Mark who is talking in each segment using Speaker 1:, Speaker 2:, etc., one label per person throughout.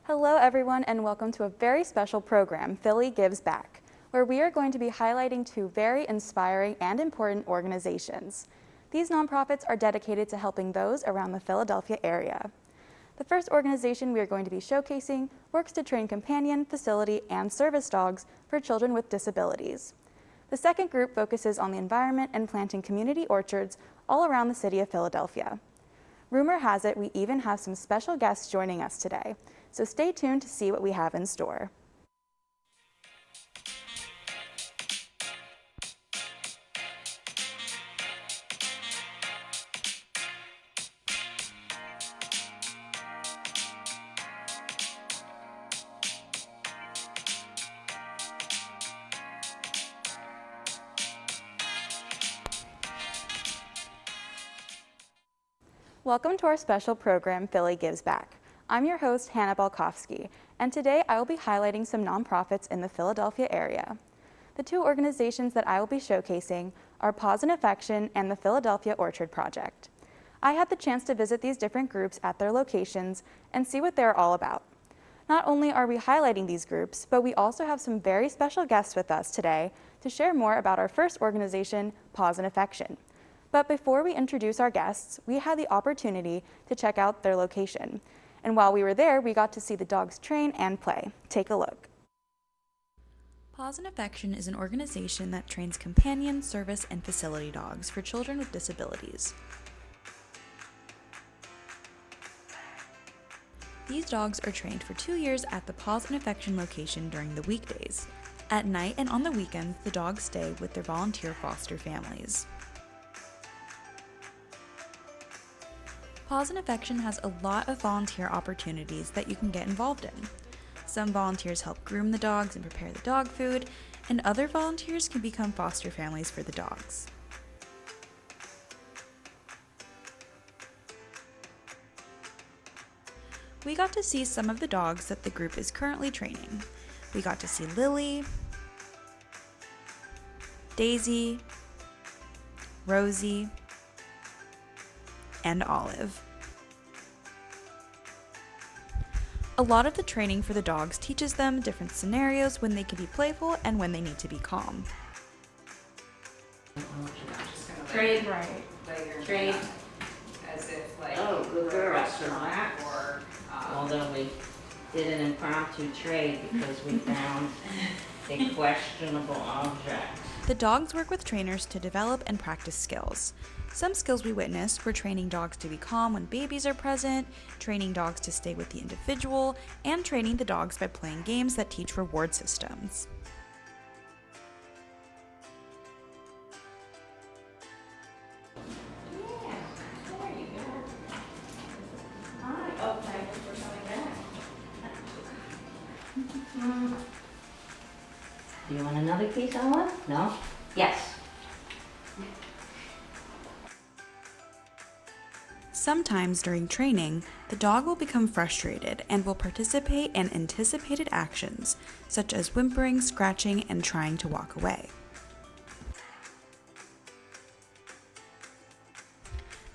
Speaker 1: Hello everyone and welcome to a very special program, Philly Gives Back, where we are going to be highlighting two very inspiring and important organizations. These nonprofits are dedicated to helping those around the Philadelphia area. The first organization we are going to be showcasing works to train companion, facility, and service dogs for children with disabilities. The second group focuses on the environment and planting community orchards all around the city of Philadelphia. Rumor has it we even have some special guests joining us today, so stay tuned to see what we have in store. Welcome to our special program, Philly Gives Back. I'm your host, Hannah Balkowski, and today I will be highlighting some nonprofits in the Philadelphia area. The two organizations that I will be showcasing are Paws Affection and the Philadelphia Orchard Project. I had the chance to visit these different groups at their locations and see what they're all about. Not only are we highlighting these groups, but we also have some very special guests with us today to share more about our first organization, Paws Affection. But before we introduce our guests, we had the opportunity to check out their location. And while we were there, we got to see the dogs train and play. Take a look. Paws Affection is an organization that trains companion, service, and facility dogs for children with disabilities. These dogs are trained for 2 years at the Paws Affection location during the weekdays. At night and on the weekends, the dogs stay with their volunteer foster families. Paws Affection has a lot of volunteer opportunities that you can get involved in. Some volunteers help groom the dogs and prepare the dog food, and other volunteers can become foster families for the dogs. We got to see some of the dogs that the group is currently training. We got to see Lily, Daisy, Rosie, and Olive. A lot of the training for the dogs teaches them different scenarios when they can be playful and when they need to be calm.
Speaker 2: Trade, right. Trade.
Speaker 3: As if like
Speaker 2: Oh, good girl.
Speaker 3: restaurant or
Speaker 2: Although we did an impromptu trade because we found a questionable object.
Speaker 1: The dogs work with trainers to develop and practice skills. Some skills we witnessed were training dogs to be calm when babies are present, training dogs to stay with the individual, and training the dogs by playing games that teach reward systems.
Speaker 2: Yeah, there you go. Hi, oh, thank you for coming back. Do you want another piece, Ellen? No? Yes.
Speaker 1: Sometimes during training, the dog will become frustrated and will participate in anticipated actions, such as whimpering, scratching, and trying to walk away.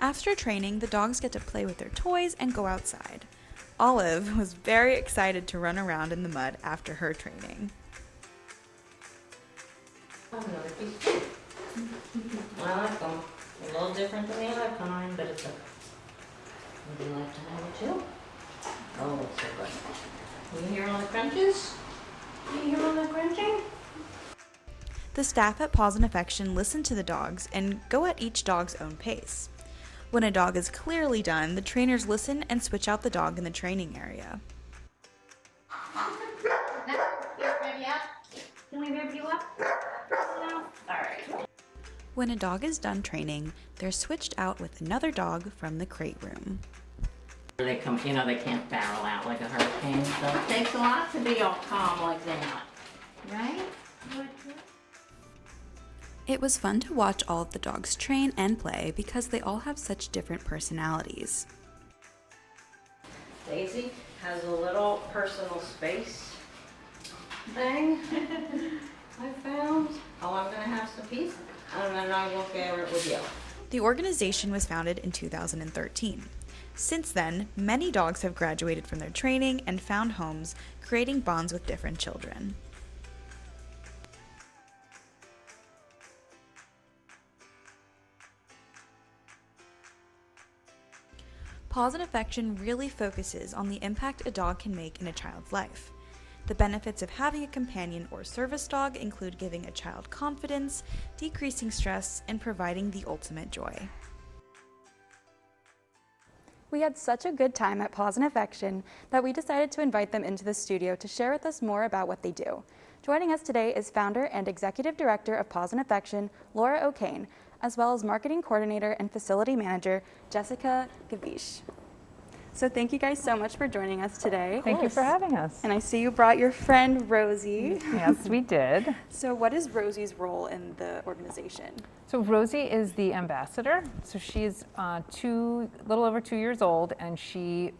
Speaker 1: After training, the dogs get to play with their toys and go outside. Olive was very excited to run around in the mud after her training.
Speaker 2: Another piece. I like them. A little different than the other kind, but it's a... Would you like to have it too? Oh, it's so good. You hear all the crunches? You hear all the crunching?
Speaker 1: The staff at Paws Affection listen to the dogs and go at each dog's own pace. When a dog is clearly done, the trainers listen and switch out the dog in the training area.
Speaker 2: Ready up? Can we rib you up? No? Alright.
Speaker 1: When a dog is done training, they're switched out with another dog from the crate room.
Speaker 2: They come, you know, they can't barrel out like a hurricane, so it takes a lot to be all calm like that. Right?
Speaker 1: It was fun to watch all of the dogs train and play because they all have such different personalities.
Speaker 2: Daisy has a little personal space thing I found. Oh, I'm going to have some peace, and then I will share it with you.
Speaker 1: The organization was founded in 2013. Since then, many dogs have graduated from their training and found homes, creating bonds with different children. Paws Affection really focuses on the impact a dog can make in a child's life. The benefits of having a companion or service dog include giving a child confidence, decreasing stress, and providing the ultimate joy. We had such a good time at Paws Affection that we decided to invite them into the studio to share with us more about what they do. Joining us today is founder and executive director of Paws Affection, Laura O'Kane, as well as marketing coordinator and facility manager, Jessica Gwiszcz. So thank you guys so much for joining us today.
Speaker 4: Thank you for having us.
Speaker 1: And I see you brought your friend Rosie.
Speaker 4: Yes, we did.
Speaker 1: So what is Rosie's role in the organization?
Speaker 4: So Rosie is the ambassador. So she's little over 2 years old, and she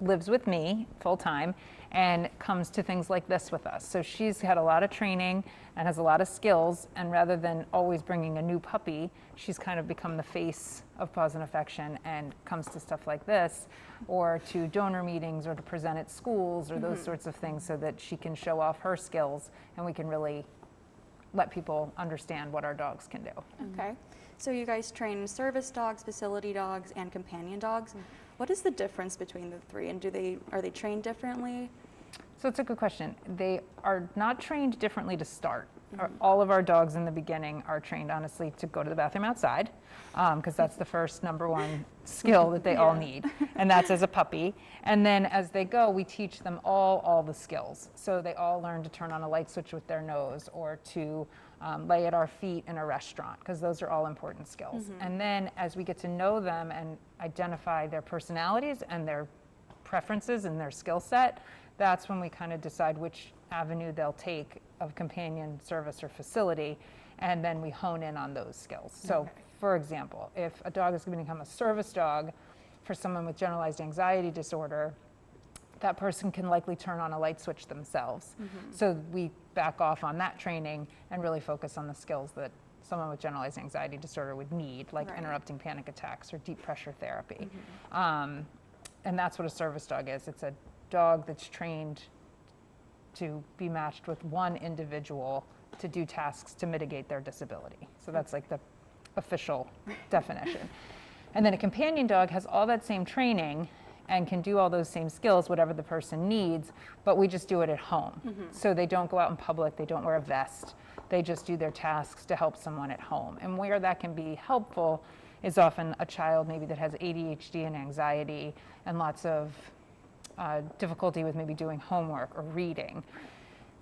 Speaker 4: lives with me full time and comes to things like this with us. So she's had a lot of training and has a lot of skills, and rather than always bringing a new puppy, she's kind of become the face of Paws Affection and comes to stuff like this, or to donor meetings, or to present at schools, or those sorts of things, so that she can show off her skills and we can really let people understand what our dogs can do.
Speaker 1: Okay. So you guys train service dogs, facility dogs, and companion dogs. What is the difference between the three, and are they trained differently?
Speaker 4: So it's a good question. They are not trained differently to start. All of our dogs in the beginning are trained, honestly, to go to the bathroom outside, because that's the first #1 skill that they all need, and that's as a puppy. And then as they go, we teach them all the skills. So they all learn to turn on a light switch with their nose, or to lay at our feet in a restaurant, because those are all important skills. And then as we get to know them and identify their personalities and their preferences and their skill set, that's when we kind of decide which avenue they'll take of companion, service, or facility, and then we hone in on those skills. So for example, if a dog is going to become a service dog for someone with generalized anxiety disorder, that person can likely turn on a light switch themselves. So we back off on that training and really focus on the skills that someone with generalized anxiety disorder would need, like interrupting panic attacks or deep pressure therapy. And that's what a service dog is. It's a dog that's trained to be matched with one individual to do tasks to mitigate their disability. So that's like the official definition. And then a companion dog has all that same training and can do all those same skills, whatever the person needs, but we just do it at home. So they don't go out in public, they don't wear a vest, they just do their tasks to help someone at home. And where that can be helpful is often a child maybe that has ADHD and anxiety and lots of difficulty with maybe doing homework or reading,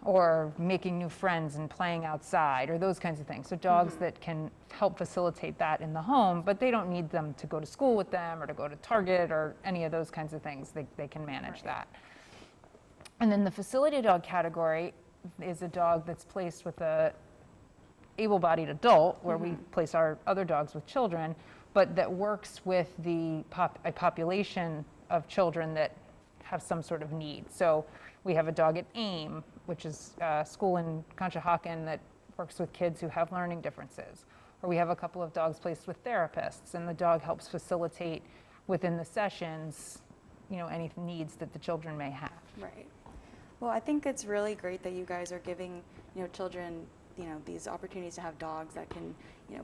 Speaker 4: or making new friends and playing outside, or those kinds of things. So dogs that can help facilitate that in the home, but they don't need them to go to school with them or to go to Target or any of those kinds of things. They can manage that. And then the facility dog category is a dog that's placed with a able-bodied adult, where we place our other dogs with children, but that works with a population of children that have some sort of need. So we have a dog at AIM, which is a school in Conshohocken that works with kids who have learning differences. Or we have a couple of dogs placed with therapists, and the dog helps facilitate within the sessions, any needs that the children may have.
Speaker 1: Right. Well, I think it's really great that you guys are giving, children, these opportunities to have dogs that can,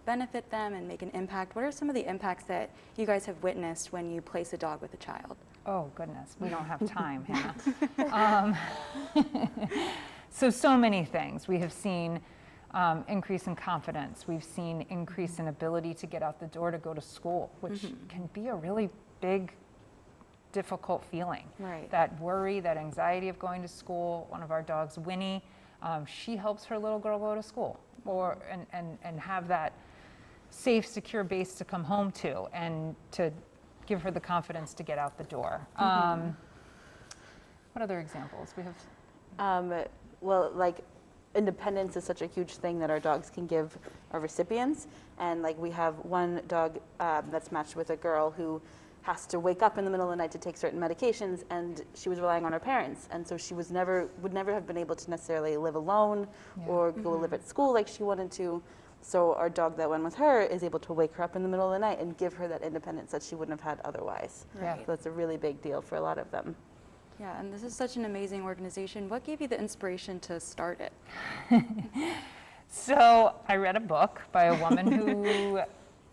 Speaker 1: benefit them and make an impact. What are some of the impacts that you guys have witnessed when you place a dog with a child?
Speaker 4: Oh, goodness, we don't have time, Hannah. So many things. We have seen increase in confidence. We've seen increase in ability to get out the door to go to school, which can be a really big, difficult feeling.
Speaker 1: Right.
Speaker 4: That worry, that anxiety of going to school. One of our dogs, Winnie, she helps her little girl go to school, and have that safe, secure base to come home to, and to give her the confidence to get out the door. What other examples? We have.
Speaker 5: Well, like, independence is such a huge thing that our dogs can give our recipients. And like, we have one dog that's matched with a girl who has to wake up in the middle of the night to take certain medications, and she was relying on her parents. And so she would never have been able to necessarily live alone or go live at school like she wanted to. So our dog that went with her is able to wake her up in the middle of the night and give her that independence that she wouldn't have had otherwise.
Speaker 4: Yeah.
Speaker 5: So it's a really big deal for a lot of them.
Speaker 1: Yeah, and this is such an amazing organization. What gave you the inspiration to start it?
Speaker 4: So I read a book by a woman who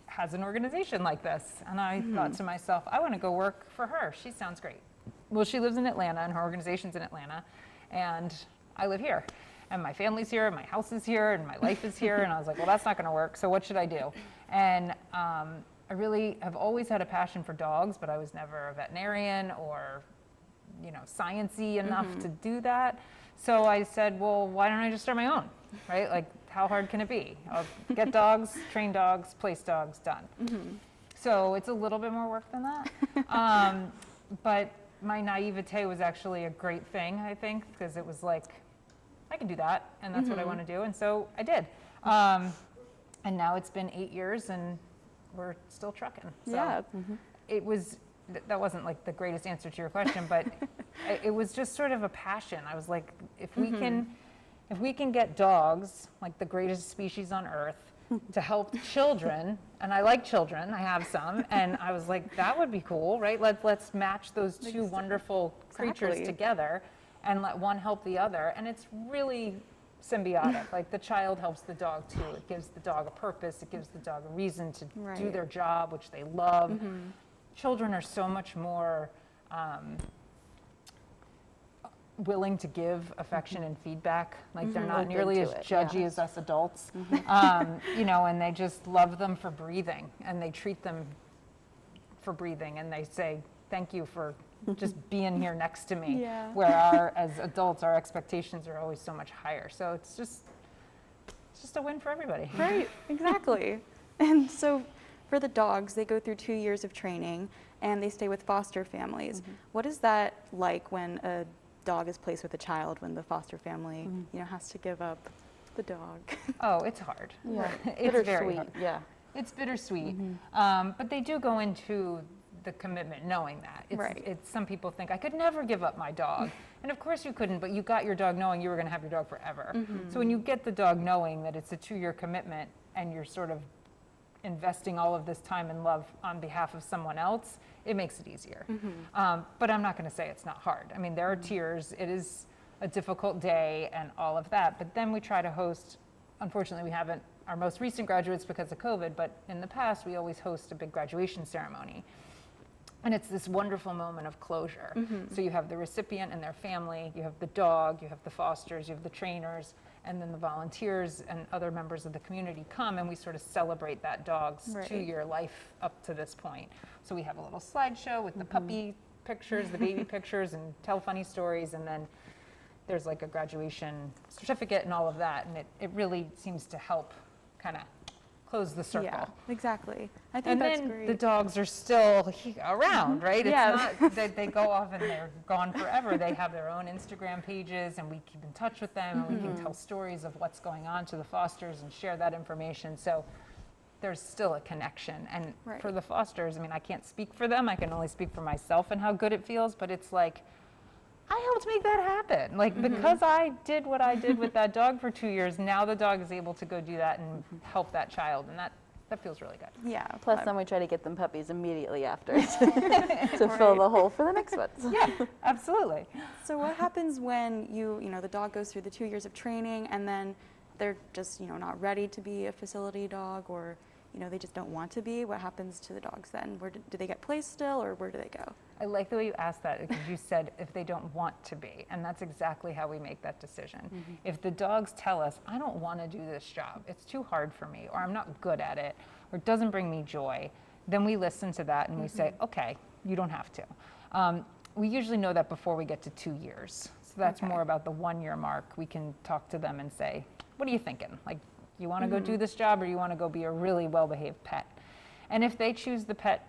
Speaker 4: has an organization like this. And I thought to myself, I want to go work for her. She sounds great. Well, she lives in Atlanta and her organization's in Atlanta. And I live here. And my family's here, and my house is here, and my life is here. And I was like, well, that's not going to work. So what should I do? And I really have always had a passion for dogs, but I was never a veterinarian or, you know, sciencey enough to do that. So I said, well, why don't I just start my own, right? Like, how hard can it be? I'll get dogs, train dogs, place dogs, done. So it's a little bit more work than that. But my naivete was actually a great thing, I think, because it was like, I can do that, and that's what I want to do, and so I did. And now it's been 8 years, and we're still trucking. So
Speaker 1: Yeah.
Speaker 4: it was, that wasn't like the greatest answer to your question, but it was just sort of a passion. I was like, if we can get dogs, like the greatest species on earth, to help children, and I like children, I have some, and I was like, that would be cool, right? Let's match those two wonderful creatures
Speaker 1: Exactly.
Speaker 4: together and let one help the other, and it's really symbiotic. Like, the child helps the dog too. It gives the dog a purpose, it gives the dog a reason to do
Speaker 1: Right.
Speaker 4: their job, which they love. Children are so much more willing to give affection and feedback. Like, they're not
Speaker 5: Open
Speaker 4: nearly
Speaker 5: to
Speaker 4: as
Speaker 5: it,
Speaker 4: judgy
Speaker 5: yeah.
Speaker 4: as us adults. You know, and they just love them for breathing, and they treat them for breathing, and they say, thank you for just being here next to me.
Speaker 1: Yeah.
Speaker 4: Where as adults, our expectations are always so much higher. So it's just a win for everybody.
Speaker 1: Right, exactly. And so for the dogs, they go through 2 years of training and they stay with foster families. What is that like when a dog is placed with a child, when the foster family, you know, has to give up the dog?
Speaker 4: Oh, it's hard.
Speaker 5: Yeah.
Speaker 4: It's very
Speaker 5: Bittersweet,
Speaker 4: hard.
Speaker 5: yeah.
Speaker 4: It's bittersweet, but they do go into the commitment knowing that.
Speaker 1: Right.
Speaker 4: It's some people think, I could never give up my dog. And of course you couldn't, but you got your dog knowing you were going to have your dog forever. So when you get the dog knowing that it's a 2-year commitment and you're sort of investing all of this time and love on behalf of someone else, it makes it easier. But I'm not going to say it's not hard. I mean, there are tears. It is a difficult day and all of that. But then we try to host, unfortunately we haven't, our most recent graduates because of COVID, but in the past we always host a big graduation ceremony. And it's this wonderful moment of closure. So you have the recipient and their family, you have the dog, you have the fosters, you have the trainers, and then the volunteers and other members of the community come, and we sort of celebrate that dog's
Speaker 1: Right.
Speaker 4: 2-year life up to this point. So we have a little slideshow with the puppy pictures, the baby pictures, and tell funny stories, and then there's like a graduation certificate and all of that, and it really seems to help kind of close the circle.
Speaker 1: Yeah, exactly. I think
Speaker 4: And
Speaker 1: that's
Speaker 4: then
Speaker 1: great.
Speaker 4: the dogs are still around, right?
Speaker 1: Yeah.
Speaker 4: It's not that they go off and they're gone forever. They have their own Instagram pages, and we keep in touch with them, and we can tell stories of what's going on to the fosters and share that information. So there's still a connection. And
Speaker 1: Right.
Speaker 4: for the fosters, I mean, I can't speak for them. I can only speak for myself and how good it feels, but it's like, I helped make that happen. Like, because I did what I did with that dog for 2 years, now the dog is able to go do that and help that child, and that feels really good.
Speaker 1: Yeah.
Speaker 5: Plus, then we try to get them puppies immediately after to fill the hole for the next ones.
Speaker 4: Yeah, absolutely.
Speaker 1: So what happens when you know, the dog goes through the 2 years of training and then they're just, you know, not ready to be a facility dog, or, you know, they just don't want to be? What happens to the dogs then? Where do they get placed still, or where do they go?
Speaker 4: I like the way you asked that, because you said if they don't want to be, and that's exactly how we make that decision. If the dogs tell us, I don't want to do this job, it's too hard for me, or I'm not good at it, or it doesn't bring me joy, then we listen to that and we say, okay, you don't have to. We usually know that before we get to 2 years. So that's
Speaker 1: Okay.
Speaker 4: more about the 1-year mark. We can talk to them and say, what are you thinking? Like, you want to go do this job, or you want to go be a really well-behaved pet? And if they choose the pet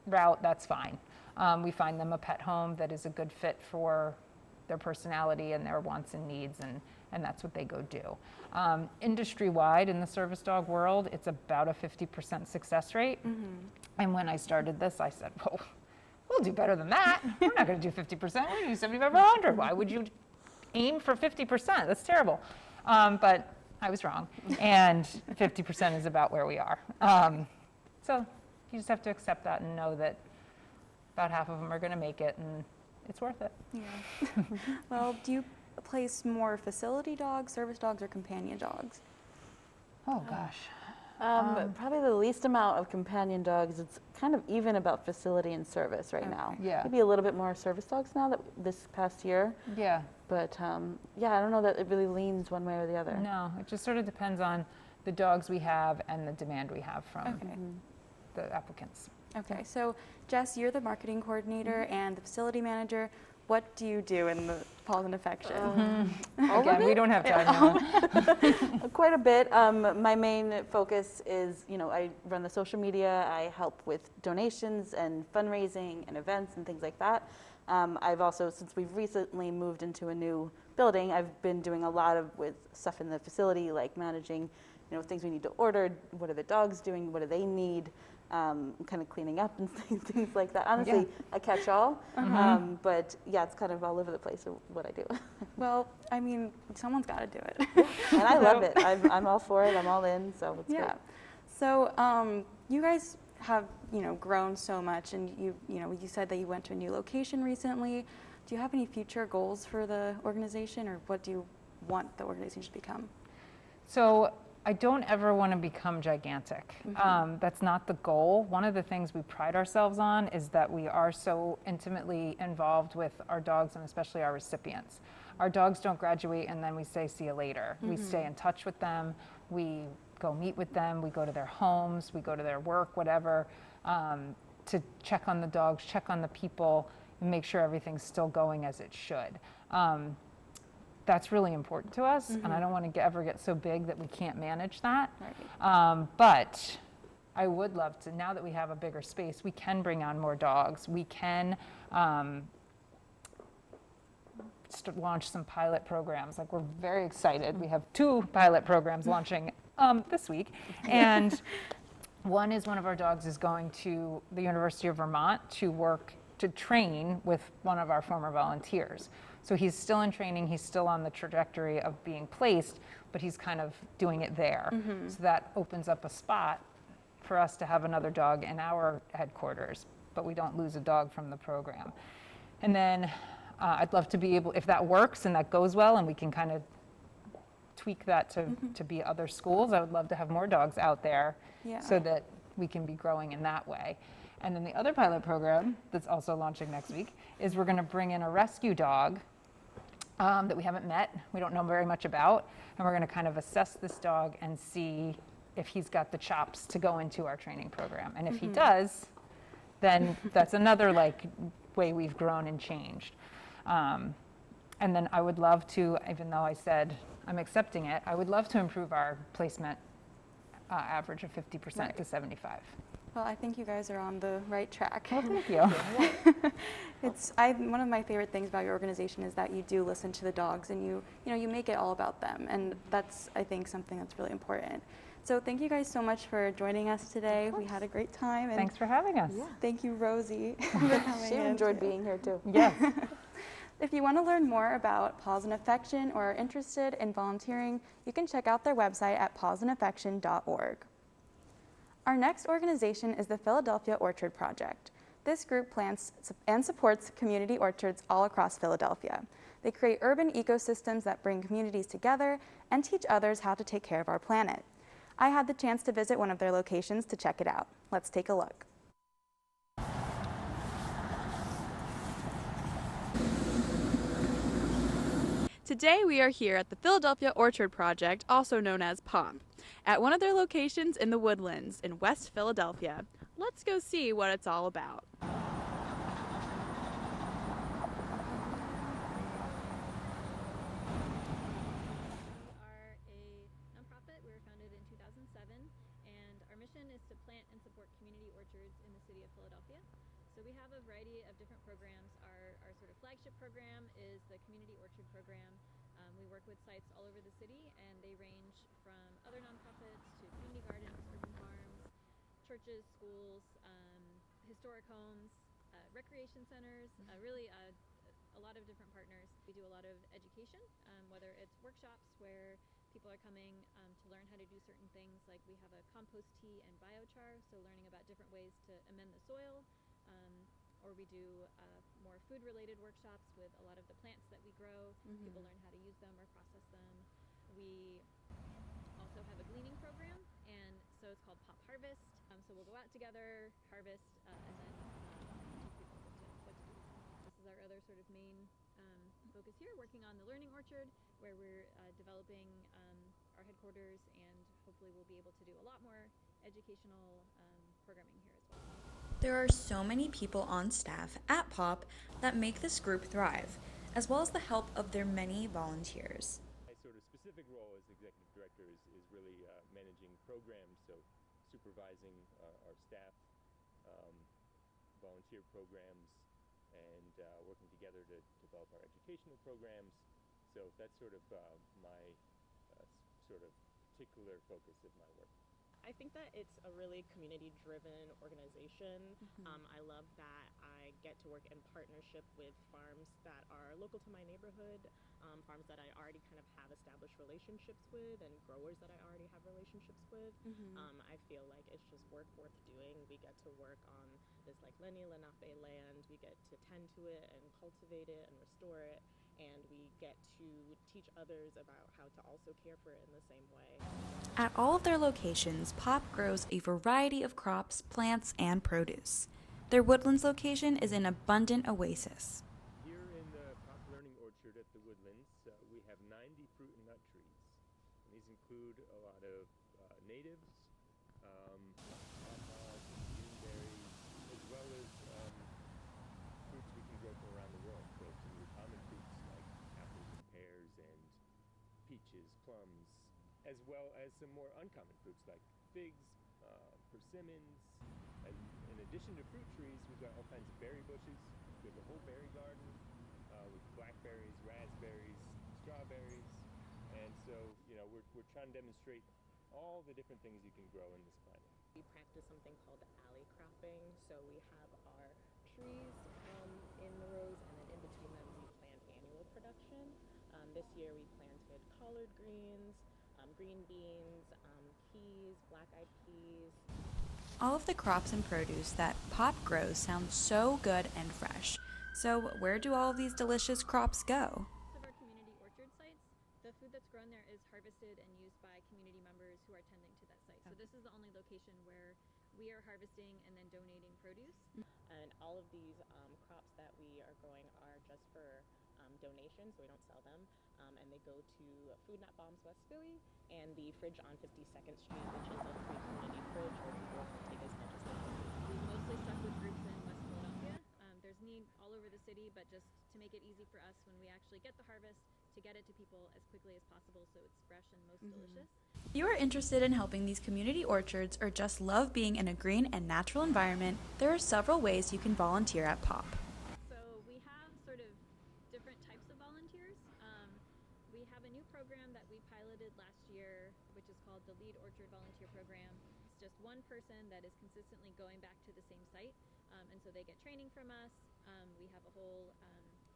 Speaker 4: route, that's fine. We find them a pet home that is a good fit for their personality and their wants and needs, and that's what they go do. Industry-wide, in the service dog world, it's about a 50% success rate. And when I started this, I said, well, we'll do better than that. We're not going to do 50%. We're going to do 75 or 100. Why would you aim for 50%? That's terrible. But I was wrong. And 50% is about where we are. So you just have to accept that and know that about half of them are going to make it, and it's worth it.
Speaker 1: Yeah. Well, do you place more facility dogs, service dogs, or companion dogs?
Speaker 4: Oh, gosh.
Speaker 5: Probably the least amount of companion dogs. It's kind of even about facility and service right now.
Speaker 4: Yeah.
Speaker 5: Maybe a little bit more service dogs now that this past year.
Speaker 4: Yeah.
Speaker 5: But yeah, I don't know that it really leans one way or the other.
Speaker 4: No, it just sort of depends on the dogs we have and the demand we have from
Speaker 1: Okay.
Speaker 4: the applicants.
Speaker 1: Okay, so Jess, you're the marketing coordinator and the facility manager. What do you do in the Paws Affection?
Speaker 4: Again, we don't have time now.
Speaker 5: Quite a bit. My main focus is, I run the social media. I help with donations and fundraising and events and things like that. I've also, since we've recently moved into a new building, I've been doing a lot with stuff in the facility, like managing, things we need to order. What are the dogs doing? What do they need? Kind of cleaning up and things like that. Honestly, I catch all, but yeah, it's kind of all over the place of what I do.
Speaker 1: Well, I mean, someone's got to do it.
Speaker 5: And I love it. I'm all for it. I'm all in, so it's
Speaker 1: Yeah.
Speaker 5: great.
Speaker 1: So you guys have, grown so much, and you said that you went to a new location recently. Do you have any future goals for the organization, or what do you want the organization to become?
Speaker 4: So I don't ever want to become gigantic. That's not the goal. One of the things we pride ourselves on is that we are so intimately involved with our dogs, and especially our recipients. Our dogs don't graduate and then we say, see you later. We stay in touch with them. We go meet with them. We go to their homes. We go to their work, whatever, to check on the dogs, check on the people, and make sure everything's still going as it should. That's really important to us, and I don't want to ever get so big that we can't manage that.
Speaker 1: Right.
Speaker 4: But I would love to, now that we have a bigger space, we can bring on more dogs. We can launch some pilot programs. Like, we're very excited. We have 2 pilot programs launching this week, and one of our dogs is going to the University of Vermont to train with one of our former volunteers. So he's still in training, he's still on the trajectory of being placed, but he's kind of doing it there. So that opens up a spot for us to have another dog in our headquarters, but we don't lose a dog from the program. And then I'd love to be able, if that works and that goes well and we can kind of tweak that to be other schools, I would love to have more dogs out there so that we can be growing in that way. And then the other pilot program that's also launching next week is we're going to bring in a rescue dog that we haven't met, we don't know very much about, and we're going to kind of assess this dog and see if he's got the chops to go into our training program. And if he does, then that's another way we've grown and changed. And then I would love to, even though I said I'm accepting it, I would love to improve our placement average of 50% to 75%.
Speaker 1: Well, I think you guys are on the right track.
Speaker 4: Well, thank you.
Speaker 1: One of my favorite things about your organization is that you do listen to the dogs, and you make it all about them, and that's, I think, something that's really important. So thank you guys so much for joining us today. We had a great time. And
Speaker 4: Thanks for having us.
Speaker 5: Yeah.
Speaker 1: thank you, Rosie, for coming
Speaker 5: She
Speaker 1: in,
Speaker 5: enjoyed
Speaker 1: too.
Speaker 5: being here too.
Speaker 4: Yes.
Speaker 1: If you want to learn more about Paws Affection or are interested in volunteering, you can check out their website at pawsandaffection.org. Our next organization is the Philadelphia Orchard Project. This group plants and supports community orchards all across Philadelphia. They create urban ecosystems that bring communities together and teach others how to take care of our planet. I had the chance to visit one of their locations to check it out. Let's take a look. Today we are here at the Philadelphia Orchard Project, also known as POMP, at one of their locations in the Woodlands in West Philadelphia. Let's go see what it's all about.
Speaker 6: So we have a variety of different programs. Our sort of flagship program is the Community Orchard Program. We work with sites all over the city, and they range from other nonprofits to community gardens, urban farms, churches, schools, historic homes, recreation centers, really a lot of different partners. We do a lot of education, whether it's workshops where people are coming to learn how to do certain things, like we have a compost tea and biochar, so learning about different ways to amend the soil, or we do more food-related workshops with a lot of the plants that we grow. People learn how to use them or process them. We also have a gleaning program, and so it's called Pop Harvest. So we'll go out together, harvest, and then teach people what to do with them. This is our other sort of main focus here, working on the Learning Orchard, where we're developing our headquarters, and hopefully we'll be able to do a lot more educational programming here as well.
Speaker 1: There are so many people on staff at POP that make this group thrive, as well as the help of their many volunteers.
Speaker 7: My sort of specific role as executive director is really managing programs, so supervising our staff, volunteer programs, and working together to develop our educational programs. So that's sort of my sort of particular focus of my work.
Speaker 8: I think that it's a really community-driven organization. I love that I get to work in partnership with farms that are local to my neighborhood, farms that I already kind of have established relationships with, and growers that I already have relationships with. I feel like it's just work worth doing. We get to work on this like Lenni Lenape land. We get to tend to it and cultivate it and restore it, and we get to teach others about how to also care for it in the same way.
Speaker 1: At all of their locations, POP grows a variety of crops, plants, and produce. Their Woodlands location is an abundant oasis.
Speaker 7: Here in the POP Learning Orchard at the Woodlands, we have 90 fruit and nut trees. And these include a lot of natives, pawpaws, berries, as well as fruits we can grow from around the world. So some of the common fruits like apples and pears and peaches, plums, as well as some more uncommon fruits like figs, persimmons. And in addition to fruit trees, we've got all kinds of berry bushes. We have a whole berry garden with blackberries, raspberries, strawberries. And so, you know, we're trying to demonstrate all the different things you can grow in this climate.
Speaker 8: We practice something called alley cropping. So we have our trees in the rows, and then in between them we plant annual production. This year we planted collard greens, green beans, peas, black-eyed peas.
Speaker 1: All of the crops and produce that POP grows sound so good and fresh. So where do all of these delicious crops go?
Speaker 6: Of our community orchard sites, the food that's grown there is harvested and used by community members who are tending to that site. So this is the only location where we are harvesting and then donating produce.
Speaker 8: And all of these crops that we are growing are just for donations, so we don't sell them. And they go to Food Not Bombs West Philly and the fridge on 52nd Street, which is a free community fridge where people can take as much as they want.
Speaker 6: We've mostly stuck with groups in West Philadelphia. There's need all over the city, but just to make it easy for us when we actually get the harvest, to get it to people as quickly as possible so it's fresh and most delicious.
Speaker 1: If you are interested in helping these community orchards or just love being in a green and natural environment, there are several ways you can volunteer at POP.
Speaker 6: So we have sort of different types of volunteers. We have a new program that we piloted last year, which is called the Lead Orchard Volunteer Program. It's just one person that is consistently going back to the same site, and so they get training from us. We have a whole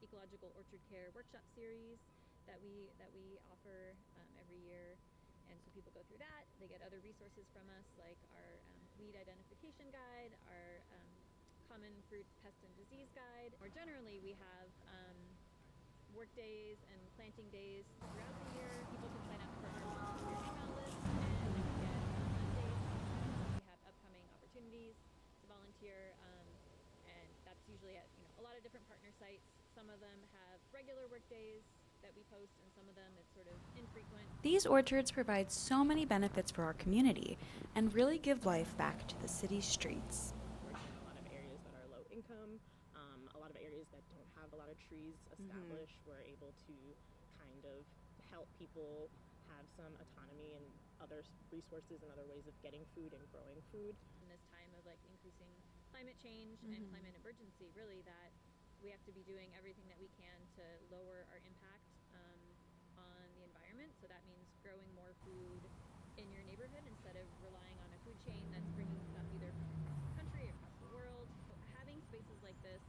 Speaker 6: ecological orchard care workshop series that we offer every year, and so people go through that. They get other resources from us, like our weed identification guide, our common fruit pest and disease guide. More generally, we have work days and planting days throughout the year. People can sign up for our volunteer email list, and they can get updates. We have upcoming opportunities to volunteer, and that's usually at a lot of different partner sites. Some of them have regular work days that we post, and some of them it's sort of infrequent.
Speaker 1: These orchards provide so many benefits for our community and really give life back to the city's streets.
Speaker 8: Working in a lot of areas that are low income, a lot of areas that don't have a lot of trees established. We're able to kind of help people have some autonomy and other resources and other ways of getting food and growing food.
Speaker 6: In this time of like increasing climate change and climate emergency, really, that we have to be doing everything that we can to lower our impact on the environment. So that means growing more food in your neighborhood instead of relying on a food chain that's bringing stuff either from across the country or across the world. So having spaces like this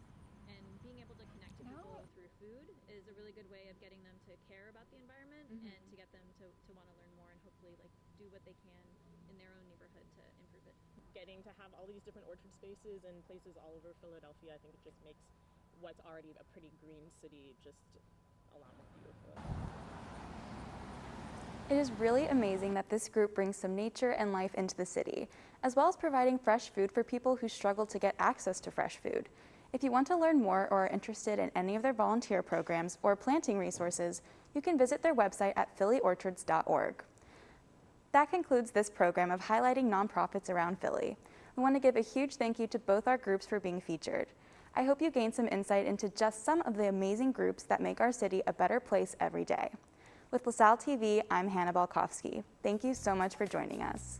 Speaker 6: and being able to connect to people through food food is a really good way of getting them to care about the environment and to get them to want to learn more and hopefully like do what they can in their own neighborhood to improve it.
Speaker 8: Getting to have all these different orchard spaces and places all over Philadelphia, I think it just makes what's already a pretty green city just a lot more beautiful.
Speaker 1: It is really amazing that this group brings some nature and life into the city, as well as providing fresh food for people who struggle to get access to fresh food. If you want to learn more or are interested in any of their volunteer programs or planting resources, you can visit their website at phillyorchards.org. That concludes this program of highlighting nonprofits around Philly. We want to give a huge thank you to both our groups for being featured. I hope you gained some insight into just some of the amazing groups that make our city a better place every day. With Salle TV, I'm Hannah Balkowski. Thank you so much for joining us.